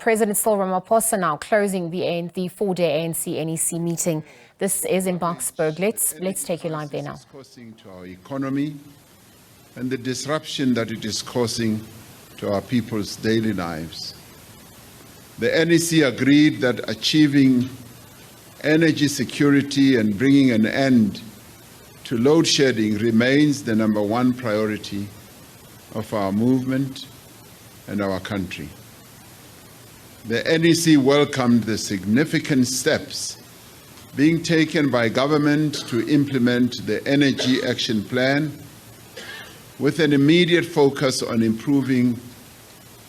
President Cyril Ramaphosa now closing the four-day ANC NEC meeting. This is in Boksburg. Let's take you live there now. It's causing to our economy and the disruption that it is causing to our people's daily lives. The NEC agreed that achieving energy security and bringing an end to load shedding remains the #1 priority of our movement and our country. The NEC welcomed the significant steps being taken by government to implement the Energy Action Plan with an immediate focus on improving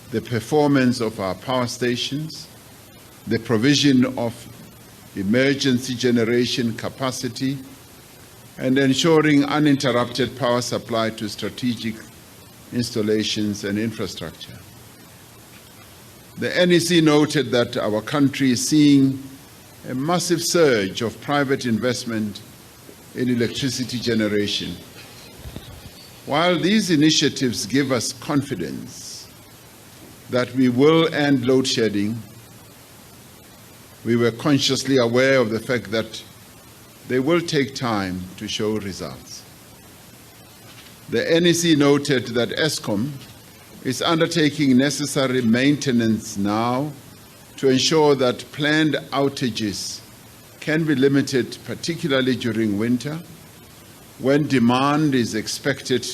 the performance of our power stations, the provision of emergency generation capacity, and ensuring uninterrupted power supply to strategic installations and infrastructure. The NEC noted that our country is seeing a massive surge of private investment in electricity generation. While these initiatives give us confidence that we will end load shedding, we were consciously aware of the fact that they will take time to show results. The NEC noted that Eskom is undertaking necessary maintenance now to ensure that planned outages can be limited, particularly during winter, when demand is expected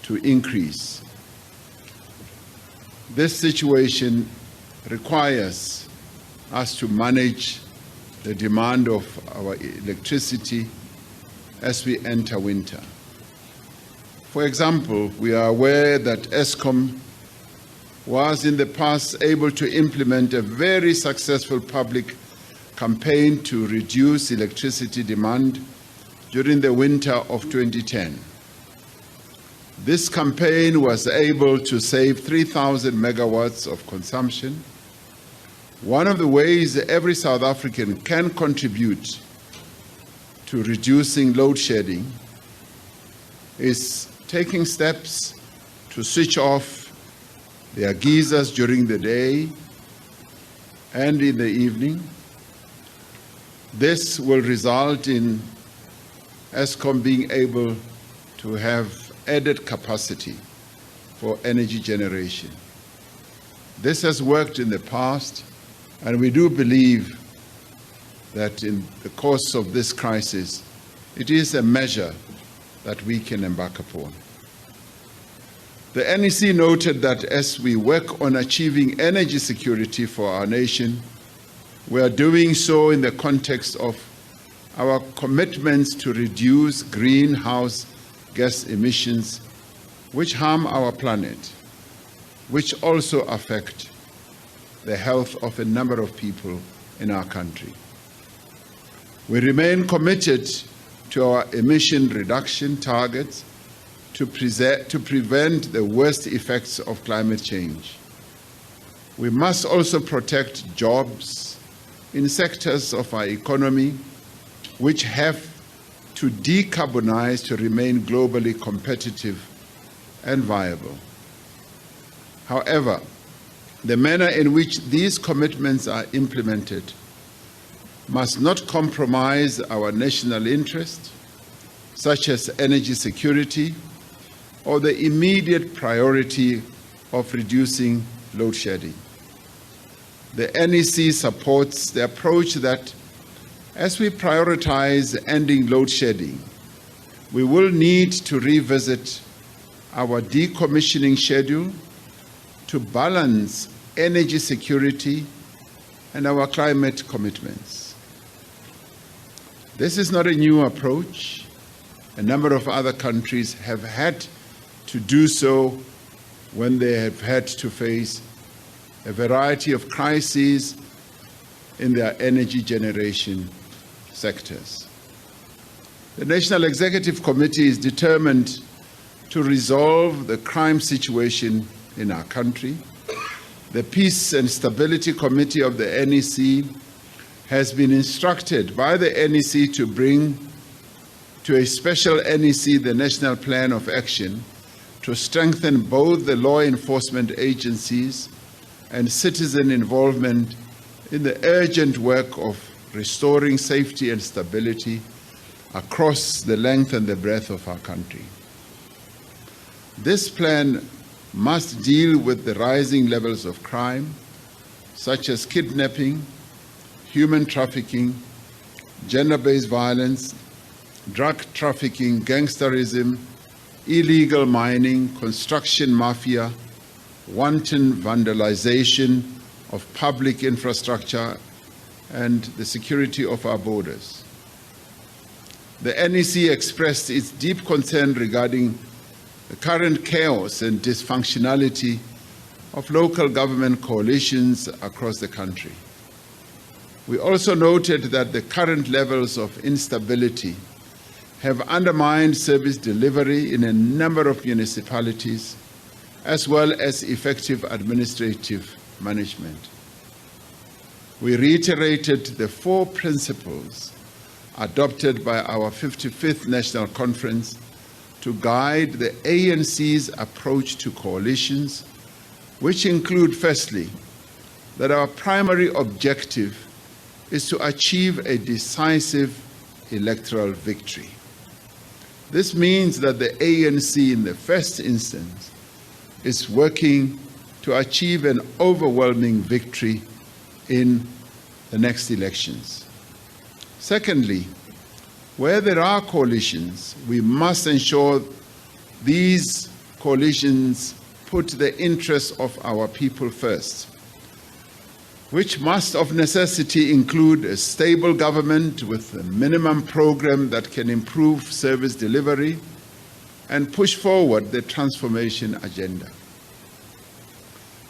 to increase. This situation requires us to manage the demand of our electricity as we enter winter. For example, we are aware that Eskom was in the past able to implement a very successful public campaign to reduce electricity demand during the winter of 2010. This campaign was able to save 3,000 megawatts of consumption. One of the ways every South African can contribute to reducing load shedding is taking steps to switch off their geysers during the day and in the evening. This will result in Eskom being able to have added capacity for energy generation. This has worked in the past, and we do believe that in the course of this crisis, it is a measure that we can embark upon. The NEC noted that as we work on achieving energy security for our nation, we are doing so in the context of our commitments to reduce greenhouse gas emissions, which harm our planet, which also affect the health of a number of people in our country. We remain committed to our emission reduction targets to prevent the worst effects of climate change. We must also protect jobs in sectors of our economy which have to decarbonize to remain globally competitive and viable. However, the manner in which these commitments are implemented must not compromise our national interest, such as energy security, or the immediate priority of reducing load shedding. The NEC supports the approach that as we prioritize ending load shedding, we will need to revisit our decommissioning schedule to balance energy security and our climate commitments. This is not a new approach. A number of other countries have had to do so when they have had to face a variety of crises in their energy generation sectors. The National Executive Committee is determined to resolve the crime situation in our country. The Peace and Stability Committee of the NEC has been instructed by the NEC to bring to a special NEC the National Plan of Action to strengthen both the law enforcement agencies and citizen involvement in the urgent work of restoring safety and stability across the length and the breadth of our country. This plan must deal with the rising levels of crime, such as kidnapping, human trafficking, gender-based violence, drug trafficking, gangsterism, illegal mining, construction mafia, wanton vandalization of public infrastructure, and the security of our borders. The NEC expressed its deep concern regarding the current chaos and dysfunctionality of local government coalitions across the country. We also noted that the current levels of instability have undermined service delivery in a number of municipalities, as well as effective administrative management. We reiterated the 4 principles adopted by our 55th National Conference to guide the ANC's approach to coalitions, which include, firstly, that our primary objective is to achieve a decisive electoral victory. This means that the ANC, in the first instance, is working to achieve an overwhelming victory in the next elections. Secondly, where there are coalitions, we must ensure these coalitions put the interests of our people first, which must of necessity include a stable government with a minimum program that can improve service delivery and push forward the transformation agenda.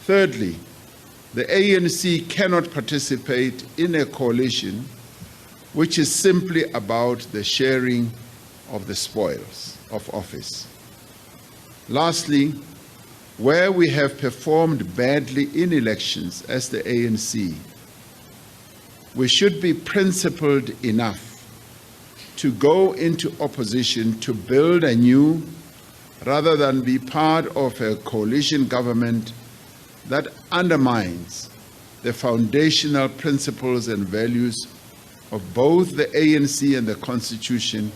Thirdly, the ANC cannot participate in a coalition which is simply about the sharing of the spoils of office. Lastly, where we have performed badly in elections as the ANC, we should be principled enough to go into opposition to build anew rather than be part of a coalition government that undermines the foundational principles and values of both the ANC and the Constitution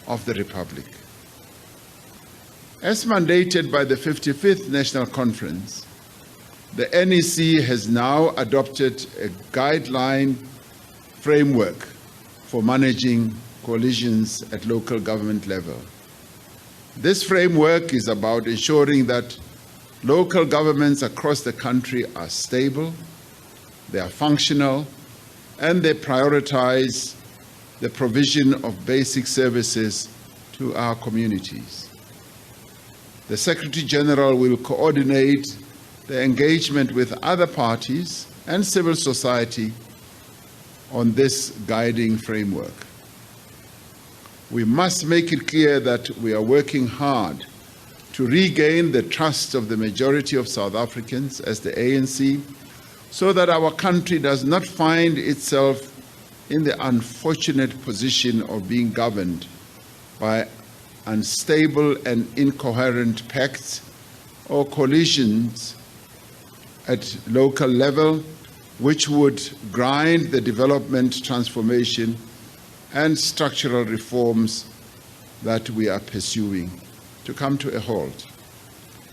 of the Republic. As mandated by the 55th National Conference, the NEC has now adopted a guideline framework for managing coalitions at local government level. This framework is about ensuring that local governments across the country are stable, they are functional, and they prioritize the provision of basic services to our communities. The Secretary General will coordinate the engagement with other parties and civil society on this guiding framework. We must make it clear that we are working hard to regain the trust of the majority of South Africans as the ANC, so that our country does not find itself in the unfortunate position of being governed by unstable and incoherent pacts or coalitions at local level, which would grind the development, transformation, and structural reforms that we are pursuing to come to a halt.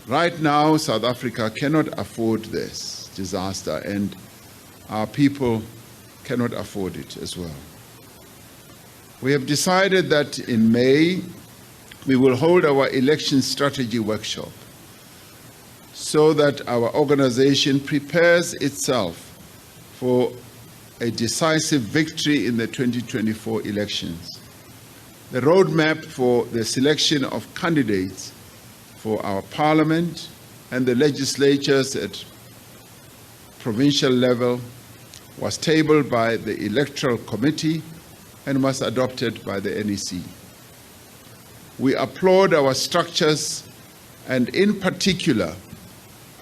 Right now, South Africa cannot afford this disaster, and our people cannot afford it as well. We have decided that in May, we will hold our election strategy workshop so that our organization prepares itself for a decisive victory in the 2024 elections. The roadmap for the selection of candidates for our parliament and the legislatures at provincial level was tabled by the Electoral Committee and was adopted by the NEC. We applaud our structures and in particular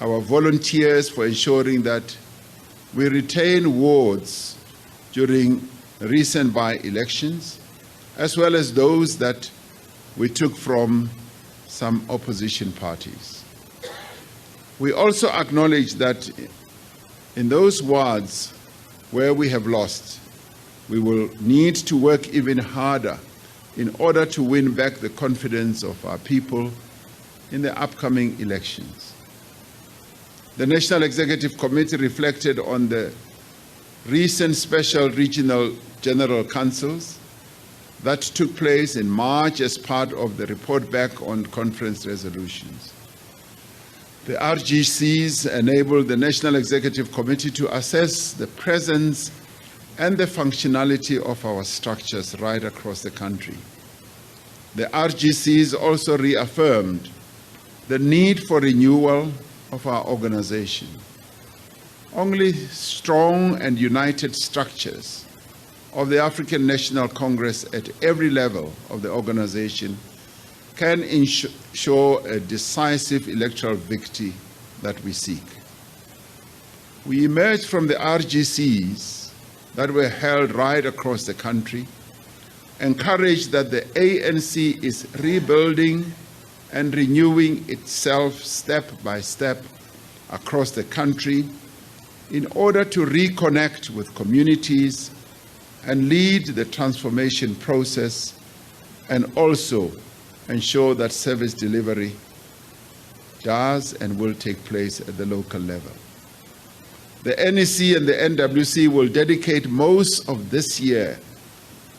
our volunteers for ensuring that we retain wards during recent by-elections, as well as those that we took from some opposition parties. We also acknowledge that In those wards where we have lost, we will need to work even harder in order to win back the confidence of our people in the upcoming elections. The National Executive Committee reflected on the recent special regional general councils that took place in March as part of the report back on conference resolutions. The RGCs enabled the National Executive Committee to assess the presence and the functionality of our structures right across the country. The RGCs also reaffirmed the need for renewal of our organization. Only strong and united structures of the African National Congress at every level of the organization can ensure a decisive electoral victory that we seek. We emerged from the RGCs that were held right across the country, encouraged that the ANC is rebuilding and renewing itself step by step across the country in order to reconnect with communities and lead the transformation process, and also ensure that service delivery does and will take place at the local level. The NEC and the NWC will dedicate most of this year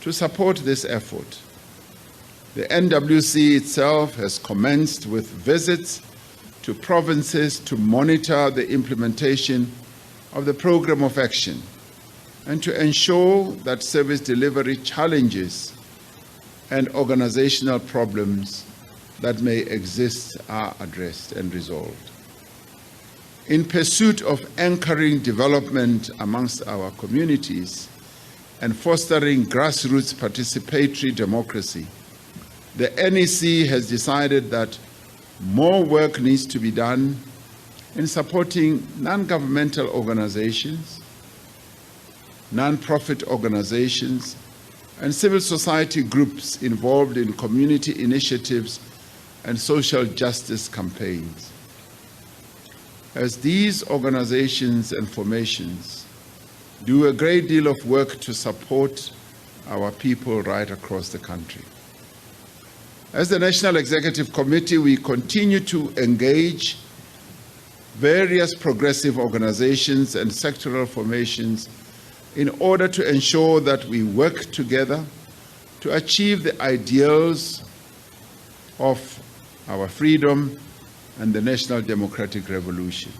to support this effort. The NWC itself has commenced with visits to provinces to monitor the implementation of the program of action and to ensure that service delivery challenges and organizational problems that may exist are addressed and resolved. In pursuit of anchoring development amongst our communities and fostering grassroots participatory democracy, the NEC has decided that more work needs to be done in supporting non-governmental organizations, non-profit organizations, and civil society groups involved in community initiatives and social justice campaigns. As these organizations and formations do a great deal of work to support our people right across the country. As the National Executive Committee, we continue to engage various progressive organizations and sectoral formations in order to ensure that we work together to achieve the ideals of our freedom and the national democratic revolution.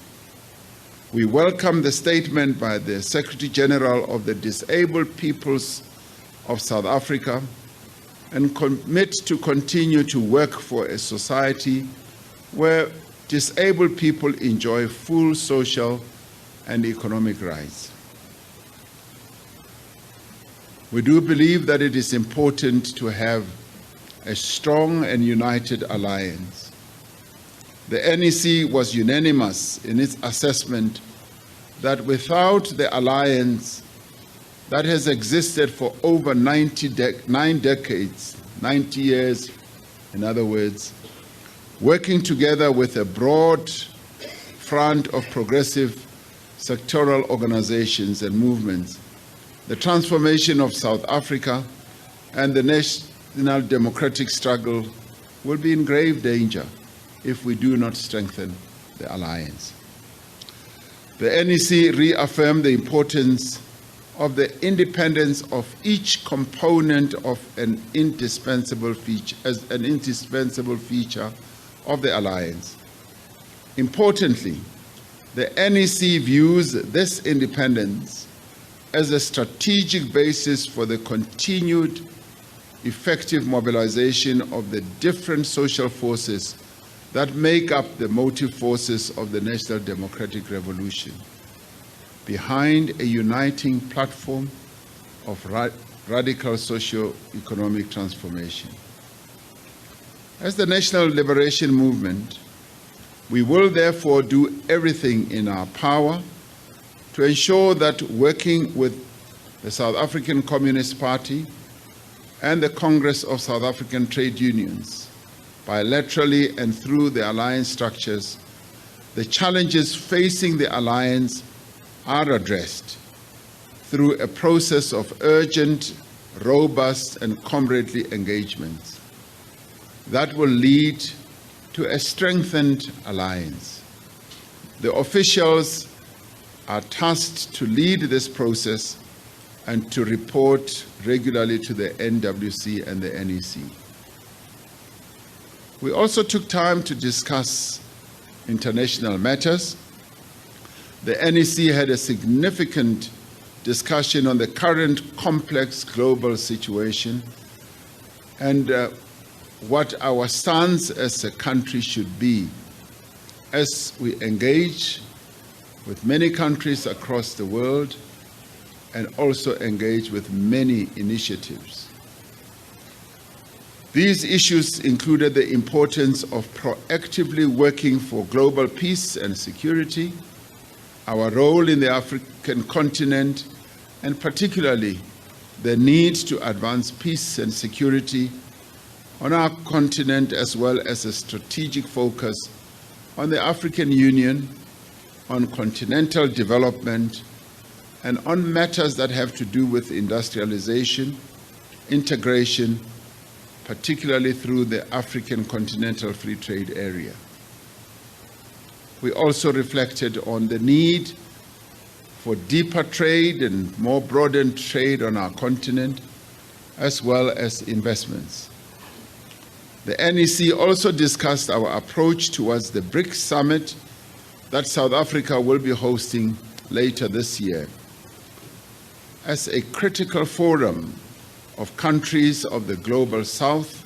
We welcome the statement by the Secretary General of the Disabled Peoples of South Africa and commit to continue to work for a society where disabled people enjoy full social and economic rights. We do believe that it is important to have a strong and united alliance. The NEC was unanimous in its assessment that without the alliance that has existed for over 9 decades, 90 years, in other words, working together with a broad front of progressive sectoral organizations and movements, the transformation of South Africa and the national democratic struggle will be in grave danger if we do not strengthen the alliance. The NEC reaffirmed the importance of the independence of each component of an indispensable feature of the alliance. Importantly, the NEC views this independence as a strategic basis for the continued effective mobilization of the different social forces that make up the motive forces of the national democratic revolution, behind a uniting platform of radical socio-economic transformation. As the National Liberation Movement, we will therefore do everything in our power to ensure that working with the South African Communist Party and the Congress of South African Trade Unions, bilaterally and through the alliance structures, the challenges facing the alliance are addressed through a process of urgent, robust, and comradely engagements that will lead to a strengthened alliance. The officials are tasked to lead this process and to report regularly to the NWC and the NEC. We also took time to discuss international matters. The NEC had a significant discussion on the current complex global situation and what our stance as a country should be as we engage with many countries across the world and also engage with many initiatives. These issues included the importance of proactively working for global peace and security, our role in the African continent, and particularly the need to advance peace and security on our continent, as well as a strategic focus on the African Union, on continental development, and on matters that have to do with industrialization, integration, particularly through the African Continental Free Trade Area. We also reflected on the need for deeper trade and more broadened trade on our continent, as well as investments. The NEC also discussed our approach towards the BRICS summit that South Africa will be hosting later this year as a critical forum of countries of the Global South,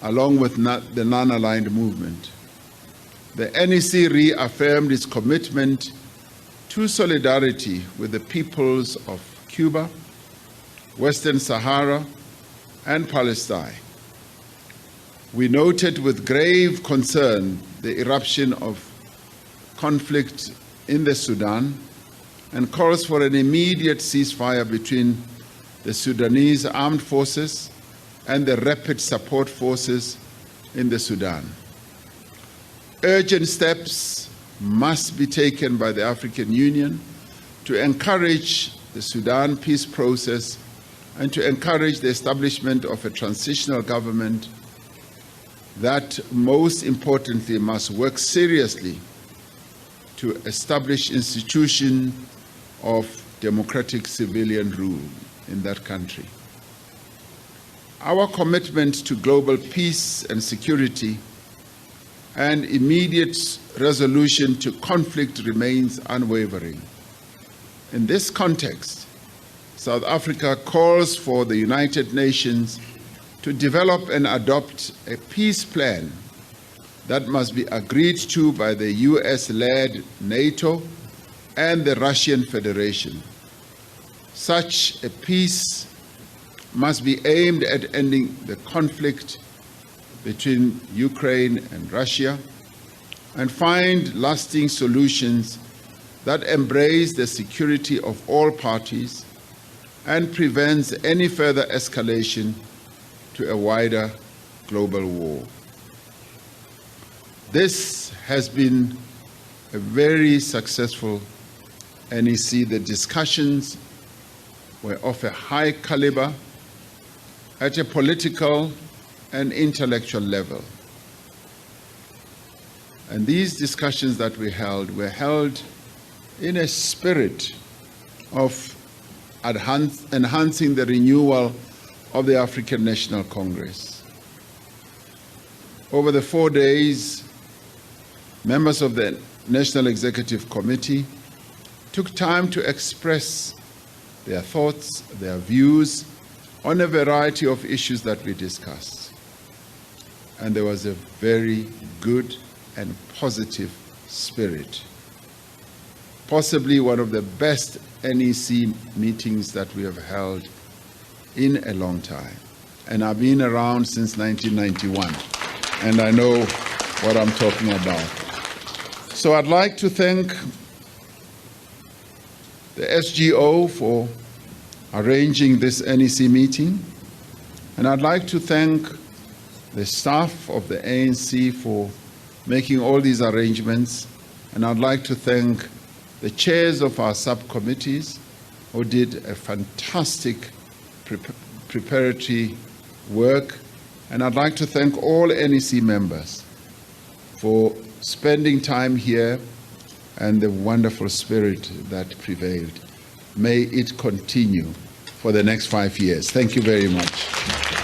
along with the non-aligned movement. The NEC reaffirmed its commitment to solidarity with the peoples of Cuba, Western Sahara, and Palestine. We noted with grave concern the eruption of conflict in the Sudan and calls for an immediate ceasefire between the Sudanese armed forces and the rapid support forces in the Sudan. Urgent steps must be taken by the African Union to encourage the Sudan peace process and to encourage the establishment of a transitional government that, most importantly, must work seriously to establish institutions of democratic civilian rule in that country. Our commitment to global peace and security and immediate resolution to conflict remains unwavering. In this context, South Africa calls for the United Nations to develop and adopt a peace plan that must be agreed to by the US-led NATO and the Russian Federation. Such a peace must be aimed at ending the conflict between Ukraine and Russia and find lasting solutions that embrace the security of all parties and prevents any further escalation to a wider global war. This has been a very successful NEC. The discussions were of a high caliber at a political and intellectual level. And these discussions that we held were held in a spirit of enhancing the renewal of the African National Congress. Over the 4 days, members of the National Executive Committee took time to express their thoughts, their views on a variety of issues that we discussed. And there was a very good and positive spirit. Possibly one of the best NEC meetings that we have held in a long time. And I've been around since 1991, and I know what I'm talking about. So I'd like to thank the SGO for arranging this NEC meeting, and I'd like to thank the staff of the ANC for making all these arrangements, and I'd like to thank the chairs of our subcommittees who did a fantastic preparatory work. And I'd like to thank all NEC members for spending time here and the wonderful spirit that prevailed. May it continue for the next 5 years. Thank you very much.